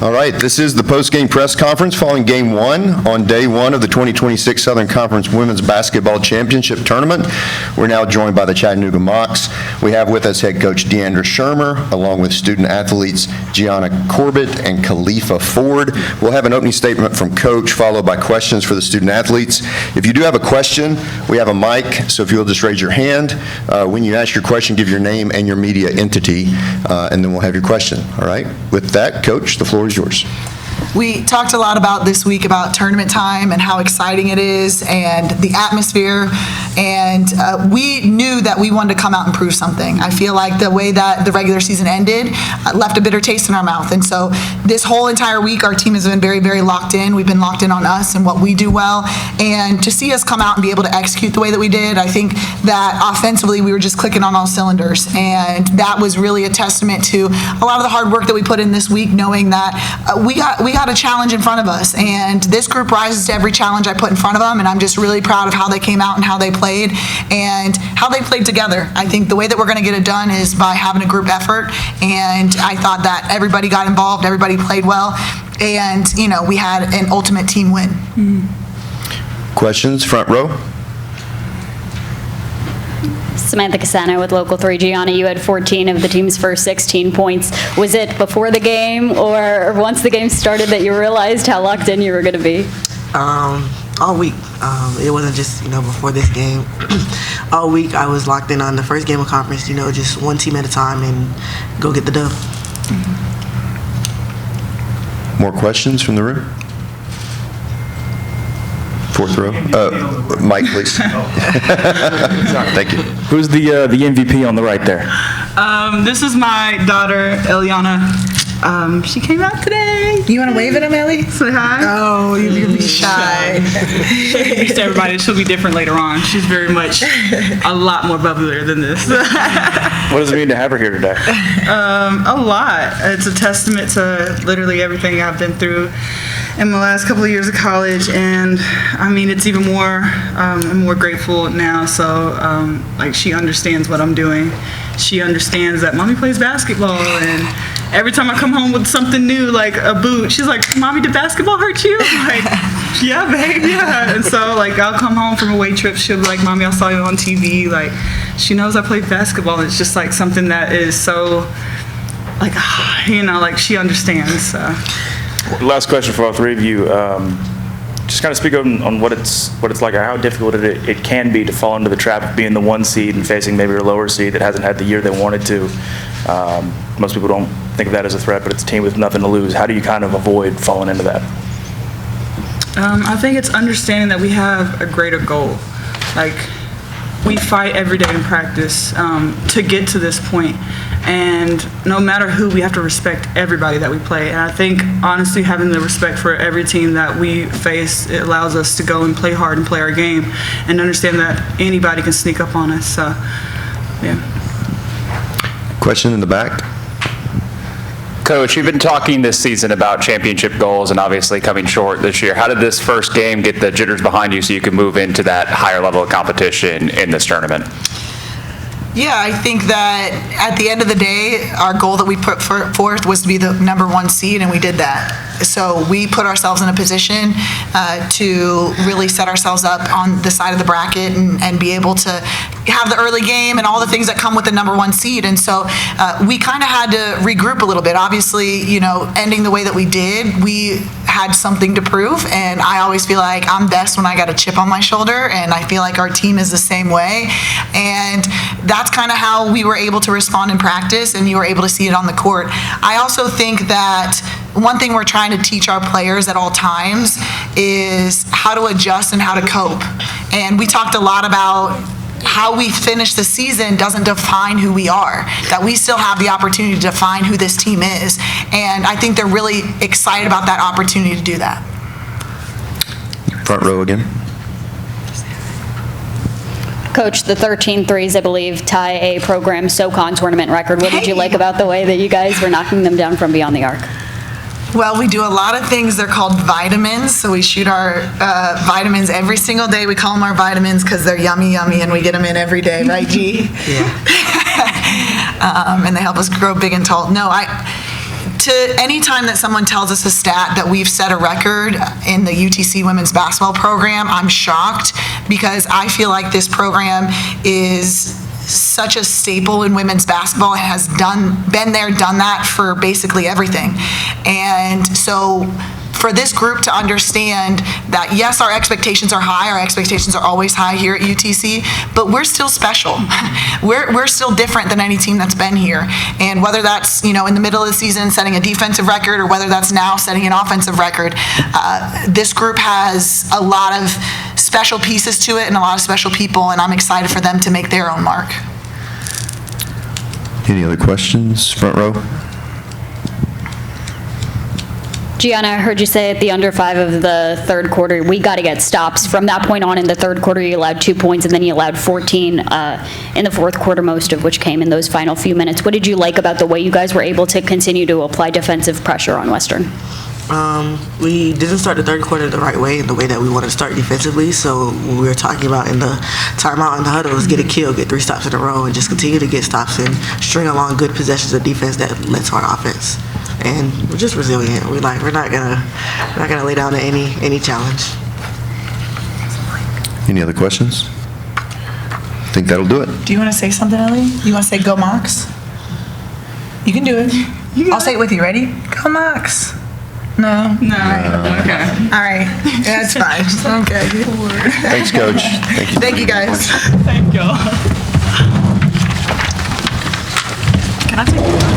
All right, this is the post-game press conference following Game 1 on Day 1 of the 2026 Southern Conference Women's Basketball Championship Tournament. We're now joined by the Chattanooga Mocs. We have with us head coach Deandra Shermer, along with student athletes Gianna Corbett and Khalifa Ford. We'll have an opening statement from Coach, followed by questions for the student athletes. If you do have a question, we have a mic, so if you'll just raise your hand. When you ask your question, give your name and your media entity, and then we'll have your question. All right? With that, Coach, the floor is yours. We talked a lot about this week about tournament time and how exciting it is and the atmosphere, and we knew that we wanted to come out and prove something. I feel like the way that the regular season ended left a bitter taste in our mouth, and so this whole entire week our team has been very, very locked in. We've been locked in on us and what we do well, and to see us come out and be able to execute the way that we did, I think that offensively we were just clicking on all cylinders, and that was really a testament to a lot of the hard work that we put in this week, knowing that we got a challenge in front of us, and this group rises to every challenge I put in front of them, and I'm just really proud of how they came out and how they played and how they played together. I think the way that we're going to get it done is by having a group effort, and I thought that everybody got involved, everybody played well, and we had an ultimate team win. Questions, front row? Samantha Cassano with Local 3. Gianna, you had 14 of the team's first 16 points. Was it before the game or once the game started that you realized how locked in you were going to be? All week. It wasn't just, before this game. All week I was locked in on the first game of conference, just one team at a time and go get the dub. More questions from the room? Fourth row. Mike, please. Thank you. Who's the MVP on the right there? This is my daughter, Eliana. She came out today. You want to wave at him, Ellie? Say hi. Oh, you're going to be shy. She'll be used to everybody. She'll be different later on. She's very much a lot more bubblier than this. What does it mean to have her here today? A lot. It's a testament to literally everything I've been through in my last couple of years of college, and it's even more. I'm more grateful now. So she understands what I'm doing. She understands that mommy plays basketball, and every time I come home with something new, like a boot, she's like, "Mommy, did basketball hurt you?" I'm like, "Yeah, babe, yeah." And so I'll come home from away trips, she'll be like, "Mommy, I saw you on TV." She knows I played basketball. It's just something that is so she understands. So. Last question for all three of you. Just kind of speak on what it's like, or how difficult it can be to fall into the trap of being the one seed and facing maybe a lower seed that hasn't had the year they wanted to. Most people don't think of that as a threat, but it's a team with nothing to lose. How do you kind of avoid falling into that? I think it's understanding that we have a greater goal. We fight every day in practice to get to this point. And no matter who, we have to respect everybody that we play. And I think, honestly, having the respect for every team that we face, it allows us to go and play hard and play our game and understand that anybody can sneak up on us. So, yeah. Question in the back. Coach, you've been talking this season about championship goals and obviously coming short this year. How did this first game get the jitters behind you so you can move into that higher level of competition in this tournament? Yeah, I think that at the end of the day, our goal that we put forth was to be the number one seed, and we did that. So we put ourselves in a position to really set ourselves up on the side of the bracket and be able to have the early game and all the things that come with the number one seed. And so we kind of had to regroup a little bit. Obviously, ending the way that we did, we had something to prove, and I always feel like I'm best when I got a chip on my shoulder, and I feel like our team is the same way. And that's kind of how we were able to respond in practice, and you were able to see it on the court. I also think that one thing we're trying to teach our players at all times is how to adjust and how to cope. And we talked a lot about how we finish the season doesn't define who we are, that we still have the opportunity to define who this team is. And I think they're really excited about that opportunity to do that. Front row again. Coach, the 13 threes, I believe, tie a program SoCon tournament record. What did you like about the way that you guys were knocking them down from beyond the arc? Well, we do a lot of things. They're called vitamins. So we shoot our vitamins every single day. We call them our vitamins because they're yummy, yummy, and we get them in every day, right, G? Yeah. And they help us grow big and tall. No, anytime that someone tells us a stat that we've set a record in the UTC women's basketball program, I'm shocked, because I feel like this program is such a staple in women's basketball. It has been there, done that for basically everything. And so for this group to understand that, yes, our expectations are high, our expectations are always high here at UTC, but we're still special. We're still different than any team that's been here. And whether that's, in the middle of the season setting a defensive record, or whether that's now setting an offensive record, this group has a lot of special pieces to it and a lot of special people, and I'm excited for them to make their own mark. Any other questions, front row? Gianna, I heard you say at the under 5 of the third quarter, we got to get stops. From that point on in the third quarter, you allowed 2 points, and then you allowed 14 in the fourth quarter, most of which came in those final few minutes. What did you like about the way you guys were able to continue to apply defensive pressure on Western? We didn't start the third quarter the right way, in the way that we wanted to start defensively. So what we were talking about in the timeout and the huddle is get a kill, get 3 stops in a row, and just continue to get stops and string along good possessions of defense that led to our offense. And we're just resilient. We're not gonna lay down to any challenge. Any other questions? I think that'll do it. Do you want to say something, Ellie? You want to say go Mox? You can do it. I'll say it with you. Ready? Go Mox. No? No. Okay. All right. That's fine. Okay. Thanks, Coach. Thank you. Thank you, guys. Thank y'all. Can I take